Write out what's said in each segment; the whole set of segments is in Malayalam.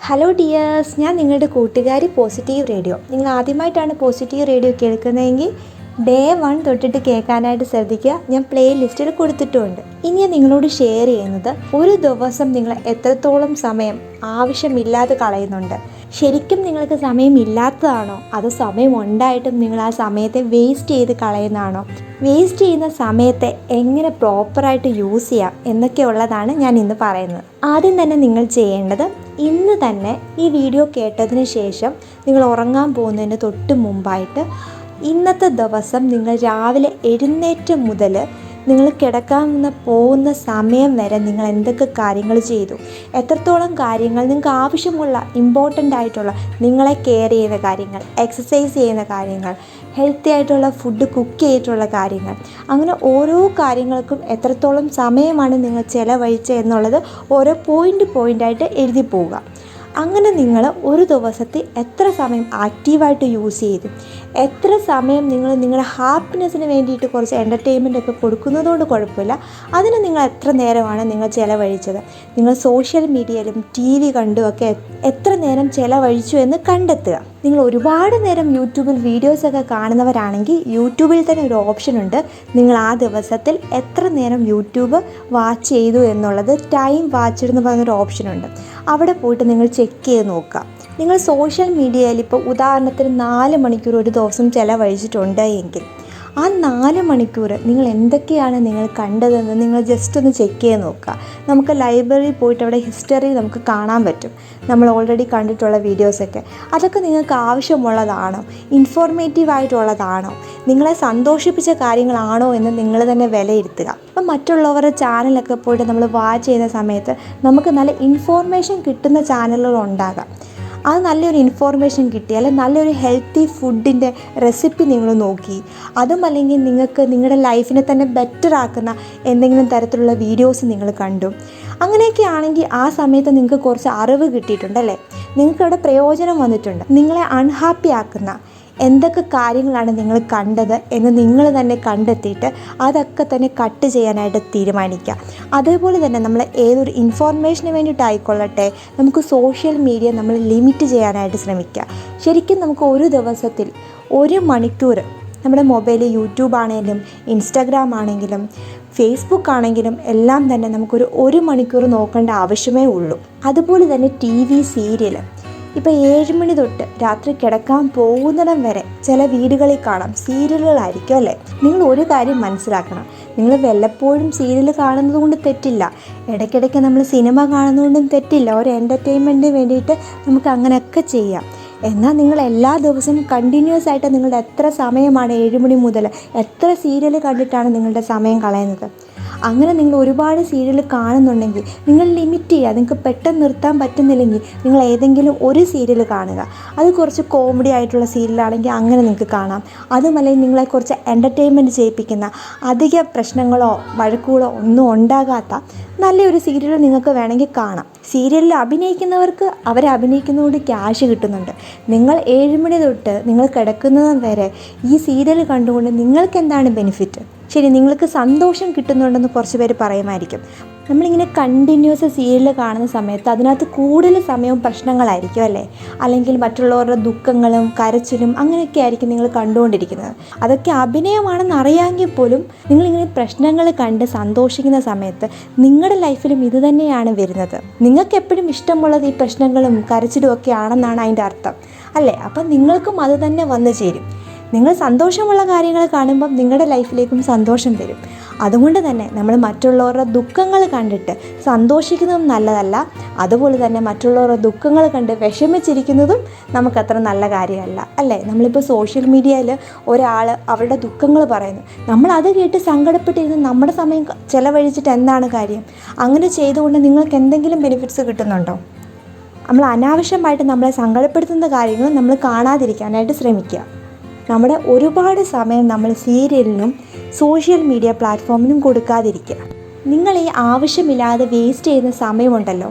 ഹലോ ഡിയേഴ്സ്, ഞാൻ നിങ്ങളുടെ കൂട്ടുകാരി പോസിറ്റീവ് റേഡിയോ. നിങ്ങൾ ആദ്യമായിട്ടാണ് പോസിറ്റീവ് റേഡിയോ കേൾക്കുന്നതെങ്കിൽ ഡേ 1 തൊട്ടിട്ട് കേൾക്കാനായിട്ട് ശ്രദ്ധിക്കുക. ഞാൻ പ്ലേ ലിസ്റ്റിൽ കൊടുത്തിട്ടുമുണ്ട്. ഇനി ഞാൻ നിങ്ങളോട് ഷെയർ ചെയ്യുന്നത്, ഒരു ദിവസം നിങ്ങൾ എത്രത്തോളം സമയം ആവശ്യമില്ലാതെ കളയുന്നുണ്ട്. ശരിക്കും നിങ്ങൾക്ക് സമയമില്ലാത്തതാണോ, അതോ സമയം ഉണ്ടായിട്ടും നിങ്ങൾ ആ സമയത്തെ വേസ്റ്റ് ചെയ്ത് കളയുന്നതാണോ? വേസ്റ്റ് ചെയ്യുന്ന സമയത്തെ എങ്ങനെ പ്രോപ്പറായിട്ട് യൂസ് ചെയ്യാം എന്നൊക്കെയുള്ളതാണ് ഞാൻ ഇന്ന് പറയുന്നത്. ആദ്യം തന്നെ നിങ്ങൾ ചെയ്യേണ്ടത്, ഇന്ന് തന്നെ ഈ വീഡിയോ കേട്ടതിന് ശേഷം നിങ്ങൾ ഉറങ്ങാൻ പോകുന്നതിന് തൊട്ട് മുമ്പായിട്ട് ഇന്നത്തെ ദിവസം നിങ്ങൾ രാവിലെ എഴുന്നേറ്റ് മുതൽ നിങ്ങൾ കിടക്കാൻ പോകുന്ന സമയം വരെ നിങ്ങൾ എന്തൊക്കെ കാര്യങ്ങൾ ചെയ്തു, എത്രത്തോളം കാര്യങ്ങൾ നിങ്ങൾക്ക് ആവശ്യമുള്ള ഇമ്പോർട്ടൻ്റ് ആയിട്ടുള്ള നിങ്ങളെ കെയർ ചെയ്യുന്ന കാര്യങ്ങൾ, എക്സസൈസ് ചെയ്യുന്ന കാര്യങ്ങൾ, ഹെൽത്തി ആയിട്ടുള്ള ഫുഡ് കുക്ക് ചെയ്തിട്ടുള്ള കാര്യങ്ങൾ, അങ്ങനെ ഓരോ കാര്യങ്ങൾക്കും എത്രത്തോളം സമയമാണ് നിങ്ങൾ ചിലവഴിച്ചത് എന്നുള്ളത് ഓരോ പോയിൻ്റായിട്ട് എഴുതി പോവുക. അങ്ങനെ നിങ്ങൾ ഒരു ദിവസത്തിൽ എത്ര സമയം ആക്റ്റീവായിട്ട് യൂസ് ചെയ്തു, എത്ര സമയം നിങ്ങൾ നിങ്ങളുടെ ഹാപ്പിനെസ്സിന് വേണ്ടിയിട്ട് കുറച്ച് എൻ്റർടൈൻമെൻ്റ് ഒക്കെ കൊടുക്കുന്നതുകൊണ്ട് കുഴപ്പമില്ല, അതിന് നിങ്ങൾ എത്ര നേരമാണ് നിങ്ങൾ ചിലവഴിച്ചത്, നിങ്ങൾ സോഷ്യൽ മീഡിയയിലും ടി വി കണ്ടുമൊക്കെ എത്ര നേരം ചിലവഴിച്ചു എന്ന് കണ്ടെത്തുക. നിങ്ങൾ ഒരുപാട് നേരം യൂട്യൂബിൽ വീഡിയോസൊക്കെ കാണുന്നവരാണെങ്കിൽ യൂട്യൂബിൽ തന്നെ ഒരു ഓപ്ഷനുണ്ട്, നിങ്ങൾ ആ ദിവസത്തിൽ എത്ര നേരം യൂട്യൂബ് വാച്ച് ചെയ്തു എന്നുള്ളത് ടൈം വാച്ച്ഡ് എന്ന് പറയുന്നൊരു ഓപ്ഷനുണ്ട്. അവിടെ പോയിട്ട് നിങ്ങൾ ചെക്ക് ചെയ്ത് നോക്കുക. നിങ്ങൾ സോഷ്യൽ മീഡിയയിൽ ഇപ്പോൾ ഉദാഹരണത്തിന് 4 മണിക്കൂർ ഒരു ദിവസം ചിലവഴിച്ചിട്ടുണ്ട് എങ്കിൽ ആ 4 മണിക്കൂർ നിങ്ങൾ എന്തൊക്കെയാണ് നിങ്ങൾ കണ്ടതെന്ന് നിങ്ങൾ ജസ്റ്റ് ഒന്ന് ചെക്ക് ചെയ്ത് നോക്കുക. നമുക്ക് ലൈബ്രറിയിൽ പോയിട്ട് അവിടെ ഹിസ്റ്ററി നമുക്ക് കാണാൻ പറ്റും, നമ്മൾ ഓൾറെഡി കണ്ടിട്ടുള്ള വീഡിയോസൊക്കെ. അതൊക്കെ നിങ്ങൾക്ക് ആവശ്യമുള്ളതാണോ, ഇൻഫോർമേറ്റീവ് ആയിട്ടുള്ളതാണോ, നിങ്ങളെ സന്തോഷിപ്പിച്ച കാര്യങ്ങളാണോ എന്ന് നിങ്ങൾ തന്നെ വിലയിരുത്തുക. അപ്പം മറ്റുള്ളവരുടെ ചാനലൊക്കെ പോയിട്ട് നമ്മൾ വാച്ച് ചെയ്യുന്ന സമയത്ത് നമുക്ക് നല്ല ഇൻഫോർമേഷൻ കിട്ടുന്ന ചാനലുകൾ ഉണ്ടാകാം. അത് നല്ലൊരു ഇൻഫോർമേഷൻ കിട്ടി, അല്ലെങ്കിൽ നല്ലൊരു ഹെൽത്തി ഫുഡിൻ്റെ റെസിപ്പി നിങ്ങൾ നോക്കി, അതും അല്ലെങ്കിൽ നിങ്ങൾക്ക് നിങ്ങളുടെ ലൈഫിനെ തന്നെ ബെറ്റർ ആക്കുന്ന എന്തെങ്കിലും തരത്തിലുള്ള വീഡിയോസ് നിങ്ങൾ കണ്ടു. അങ്ങനെയൊക്കെ ആണെങ്കിൽ ആ സമയത്ത് നിങ്ങൾക്ക് കുറച്ച് അറിവ് കിട്ടിയിട്ടുണ്ടല്ലേ, നിങ്ങൾക്കവിടെ പ്രയോജനം വന്നിട്ടുണ്ട്. നിങ്ങളെ അൺഹാപ്പി ആക്കുന്ന എന്തൊക്കെ കാര്യങ്ങളാണ് നിങ്ങൾ കണ്ടത് എന്ന് നിങ്ങൾ തന്നെ കണ്ടെത്തിയിട്ട് അതൊക്കെ തന്നെ കട്ട് ചെയ്യാനായിട്ട് തീരുമാനിക്കുക. അതേപോലെ തന്നെ നമ്മൾ ഏതൊരു ഇൻഫോർമേഷന് വേണ്ടിയിട്ടായിക്കൊള്ളട്ടെ, നമുക്ക് സോഷ്യൽ മീഡിയ നമ്മൾ ലിമിറ്റ് ചെയ്യാനായിട്ട് ശ്രമിക്കുക. ശരിക്കും നമുക്ക് ഒരു ദിവസത്തിൽ 1 മണിക്കൂർ നമ്മുടെ മൊബൈൽ, യൂട്യൂബ് ആണെങ്കിലും ഇൻസ്റ്റാഗ്രാം ആണെങ്കിലും ഫേസ്ബുക്ക് ആണെങ്കിലും എല്ലാം തന്നെ നമുക്കൊരു 1 മണിക്കൂർ നോക്കേണ്ട ആവശ്യമേ ഉള്ളൂ. അതുപോലെ തന്നെ ടി വി, സീരിയൽ, ഇപ്പോൾ 7 മണി തൊട്ട് രാത്രി കിടക്കാൻ പോകുന്നിടം വരെ ചില വീടുകളിൽ കാണാം സീരിയലുകളായിരിക്കും അല്ലേ. നിങ്ങൾ ഒരു കാര്യം മനസ്സിലാക്കണം, നിങ്ങൾ വല്ലപ്പോഴും സീരിയൽ കാണുന്നത് കൊണ്ട് തെറ്റില്ല, ഇടയ്ക്കിടയ്ക്ക് നമ്മൾ സിനിമ കാണുന്നതുകൊണ്ടും തെറ്റില്ല. ഒരു എൻ്റർടൈൻമെൻറ്റിന് വേണ്ടിയിട്ട് നമുക്ക് അങ്ങനെയൊക്കെ ചെയ്യാം. എന്നാൽ നിങ്ങൾ എല്ലാ ദിവസവും കണ്ടിന്യൂസ് ആയിട്ട് നിങ്ങളുടെ എത്ര സമയമാണ് 7 മണി മുതൽ എത്ര സീരിയൽ കണ്ടിട്ടാണ് നിങ്ങളുടെ സമയം കളയുന്നത്? അങ്ങനെ നിങ്ങൾ ഒരുപാട് സീരിയൽ കാണുന്നുണ്ടെങ്കിൽ നിങ്ങൾ ലിമിറ്റ് ചെയ്യുക. നിങ്ങൾക്ക് പെട്ടെന്ന് നിർത്താൻ പറ്റുന്നില്ലെങ്കിൽ നിങ്ങൾ ഏതെങ്കിലും ഒരു സീരിയൽ കാണുക. അത് കുറച്ച് കോമഡി ആയിട്ടുള്ള സീരിയലാണെങ്കിൽ അങ്ങനെ നിങ്ങൾക്ക് കാണാം. അതുമല്ലെങ്കിൽ നിങ്ങളെ കുറച്ച് എൻ്റർടൈൻമെൻറ്റ് ചെയ്യിപ്പിക്കുന്ന, അധിക പ്രശ്നങ്ങളോ വഴക്കുകളോ ഒന്നും ഉണ്ടാകാത്ത നല്ലൊരു സീരിയൽ നിങ്ങൾക്ക് വേണമെങ്കിൽ കാണാം. സീരിയലിൽ അഭിനയിക്കുന്നവർക്ക് അവരെ അഭിനയിക്കുന്നതുകൊണ്ട് ക്യാഷ് കിട്ടുന്നുണ്ട്. നിങ്ങൾ 7 മണി തൊട്ട് നിങ്ങൾ കിടക്കുന്നത് വരെ ഈ സീരിയൽ കണ്ടുകൊണ്ട് നിങ്ങൾക്ക് എന്താണ് ബെനിഫിറ്റ്? ശരി, നിങ്ങൾക്ക് സന്തോഷം കിട്ടുന്നുണ്ടെന്ന് കുറച്ച് പേര് പറയുമായിരിക്കും. നമ്മളിങ്ങനെ കണ്ടിന്യൂസ് സീരിയൽ കാണുന്ന സമയത്ത് അതിനകത്ത് കൂടുതൽ സമയവും പ്രശ്നങ്ങളായിരിക്കും അല്ലേ, അല്ലെങ്കിൽ മറ്റുള്ളവരുടെ ദുഃഖങ്ങളും കരച്ചിലും അങ്ങനെയൊക്കെ ആയിരിക്കും നിങ്ങൾ കണ്ടുകൊണ്ടിരിക്കുന്നത്. അതൊക്കെ അഭിനയമാണെന്ന് അറിയാമെങ്കിൽ പോലും നിങ്ങളിങ്ങനെ പ്രശ്നങ്ങൾ കണ്ട് സന്തോഷിക്കുന്ന സമയത്ത് നിങ്ങളുടെ ലൈഫിലും ഇത് തന്നെയാണ് വരുന്നത്. നിങ്ങൾക്ക് എപ്പോഴും ഇഷ്ടമുള്ളത് ഈ പ്രശ്നങ്ങളും കരച്ചിലും ഒക്കെ ആണെന്നാണ് അതിൻ്റെ അർത്ഥം അല്ലേ. അപ്പം നിങ്ങൾക്കും അത് തന്നെ വന്നു ചേരും. നിങ്ങൾ സന്തോഷമുള്ള കാര്യങ്ങൾ കാണുമ്പം നിങ്ങളുടെ ലൈഫിലേക്കും സന്തോഷം വരും. അതുകൊണ്ട് തന്നെ നമ്മൾ മറ്റുള്ളവരുടെ ദുഃഖങ്ങൾ കണ്ടിട്ട് സന്തോഷിക്കുന്നതും നല്ലതല്ല, അതുപോലെ തന്നെ മറ്റുള്ളവരുടെ ദുഃഖങ്ങൾ കണ്ട് വിഷമിച്ചിരിക്കുന്നതും നമുക്കത്ര നല്ല കാര്യമല്ല അല്ലേ. നമ്മളിപ്പോൾ സോഷ്യൽ മീഡിയയിൽ ഒരാൾ അവരുടെ ദുഃഖങ്ങൾ പറയുന്നു, നമ്മളത് കേട്ട് സങ്കടപ്പെട്ടിരുന്ന് നമ്മുടെ സമയം ചിലവഴിച്ചിട്ട് എന്താണ് കാര്യം? അങ്ങനെ ചെയ്തുകൊണ്ട് നിങ്ങൾക്ക് എന്തെങ്കിലും ബെനിഫിറ്റ്സ് കിട്ടുന്നുണ്ടോ? നമ്മൾ അനാവശ്യമായിട്ട് നമ്മളെ സങ്കടപ്പെടുത്തുന്ന കാര്യങ്ങൾ നമ്മൾ കാണാതിരിക്കാനായിട്ട് ശ്രമിക്കുക. നമ്മുടെ ഒരുപാട് സമയം നമ്മൾ സീരിയലിനും സോഷ്യൽ മീഡിയ പ്ലാറ്റ്ഫോമിനും കൊടുക്കാതിരിക്കുക. നിങ്ങൾ ഈ ആവശ്യമില്ലാതെ വേസ്റ്റ് ചെയ്യുന്ന സമയമുണ്ടല്ലോ,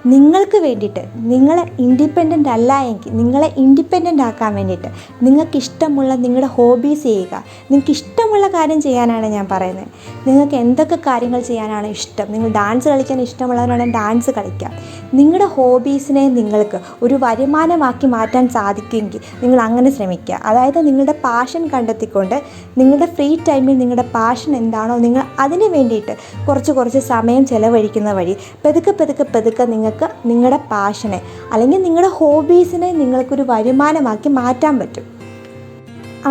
നിങ്ങൾക്ക് വേണ്ടിയിട്ട്, നിങ്ങളെ ഇൻഡിപെൻഡൻ്റ് അല്ല എങ്കിൽ നിങ്ങളെ ഇൻഡിപെൻഡൻ്റ് ആക്കാൻ വേണ്ടിയിട്ട് നിങ്ങൾക്ക് ഇഷ്ടമുള്ള നിങ്ങളുടെ ഹോബീസ് ചെയ്യുക. നിങ്ങൾക്ക് ഇഷ്ടമുള്ള കാര്യം ചെയ്യാനാണ് ഞാൻ പറയുന്നത്. നിങ്ങൾക്ക് എന്തൊക്കെ കാര്യങ്ങൾ ചെയ്യാനാണ് ഇഷ്ടം, നിങ്ങൾ ഡാൻസ് കളിക്കാൻ ഇഷ്ടമുള്ളവരാണെങ്കിൽ ഡാൻസ് കളിക്കാം. നിങ്ങളുടെ ഹോബീസിനെ നിങ്ങൾക്ക് ഒരു വരുമാനമാക്കി മാറ്റാൻ സാധിക്കുമെങ്കിൽ നിങ്ങൾ അങ്ങനെ ശ്രമിക്കുക. അതായത് നിങ്ങളുടെ പാഷൻ കണ്ടെത്തിക്കൊണ്ട് നിങ്ങളുടെ ഫ്രീ ടൈമിൽ നിങ്ങളുടെ പാഷൻ എന്താണോ നിങ്ങൾ അതിന് വേണ്ടിയിട്ട് കുറച്ച് സമയം ചിലവഴിക്കുന്ന വഴി പതുക്കെ നിങ്ങൾക്ക് നിങ്ങളുടെ പാഷനെ അല്ലെങ്കിൽ നിങ്ങളുടെ ഹോബീസിനെ നിങ്ങൾക്കൊരു വരുമാനമാക്കി മാറ്റാൻ പറ്റും.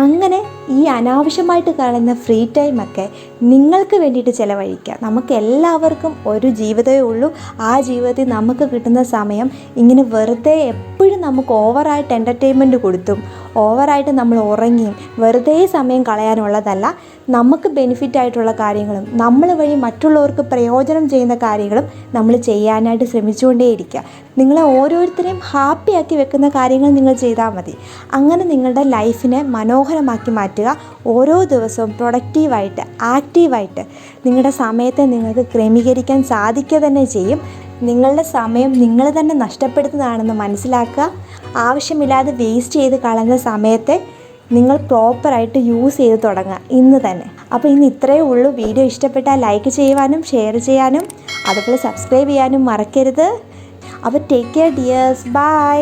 അങ്ങനെ ഈ അനാവശ്യമായിട്ട് കാണുന്ന ഫ്രീ ടൈമൊക്കെ നിങ്ങൾക്ക് വേണ്ടിയിട്ട് ചിലവഴിക്കുക. നമുക്ക് എല്ലാവർക്കും ഒരു ജീവിതമേ ഉള്ളൂ. ആ ജീവിതത്തിൽ നമുക്ക് കിട്ടുന്ന സമയം ഇങ്ങനെ വെറുതെ എപ്പോഴും നമുക്ക് ഓവറായിട്ട് എൻ്റർടൈൻമെൻറ്റ് കൊടുത്തും ഓവറായിട്ട് നമ്മൾ ഉറങ്ങിയും വെറുതെ സമയം കളയാനുള്ളതല്ല. നമുക്ക് ബെനിഫിറ്റ് ആയിട്ടുള്ള കാര്യങ്ങളും നമ്മൾ വഴി മറ്റുള്ളവർക്ക് പ്രയോജനം ചെയ്യുന്ന കാര്യങ്ങളും നമ്മൾ ചെയ്യാനായിട്ട് ശ്രമിച്ചുകൊണ്ടേയിരിക്കുക. നിങ്ങളെ ഓരോരുത്തരെയും ഹാപ്പിയാക്കി വെക്കുന്ന കാര്യങ്ങൾ നിങ്ങൾ ചെയ്താൽ മതി. അങ്ങനെ നിങ്ങളുടെ ലൈഫിനെ മനോഹരമാക്കി മാറ്റുക. ഓരോ ദിവസവും പ്രൊഡക്റ്റീവായിട്ട് ആക്റ്റീവായിട്ട് നിങ്ങളുടെ സമയത്തെ നിങ്ങൾക്ക് ക്രമീകരിക്കാൻ സാധിക്കുക തന്നെ ചെയ്യും. നിങ്ങളുടെ സമയം നിങ്ങൾ തന്നെ നഷ്ടപ്പെടുത്തുന്നതാണെന്ന് മനസ്സിലാക്കുക. ആവശ്യമില്ലാതെ വേസ്റ്റ് ചെയ്ത് കളഞ്ഞ സമയത്തെ നിങ്ങൾ പ്രോപ്പറായിട്ട് യൂസ് ചെയ്ത് തുടങ്ങുക ഇന്ന് തന്നെ. അപ്പോൾ ഇന്ന് ഇത്രയേ ഉള്ളൂ. വീഡിയോ ഇഷ്ടപ്പെട്ടാൽ ലൈക്ക് ചെയ്യുവാനും ഷെയർ ചെയ്യാനും അതുപോലെ സബ്സ്ക്രൈബ് ചെയ്യാനും മറക്കരുത്. അപ്പോൾ ടേക്ക് കെയർ ഡിയേഴ്സ്. ബൈ.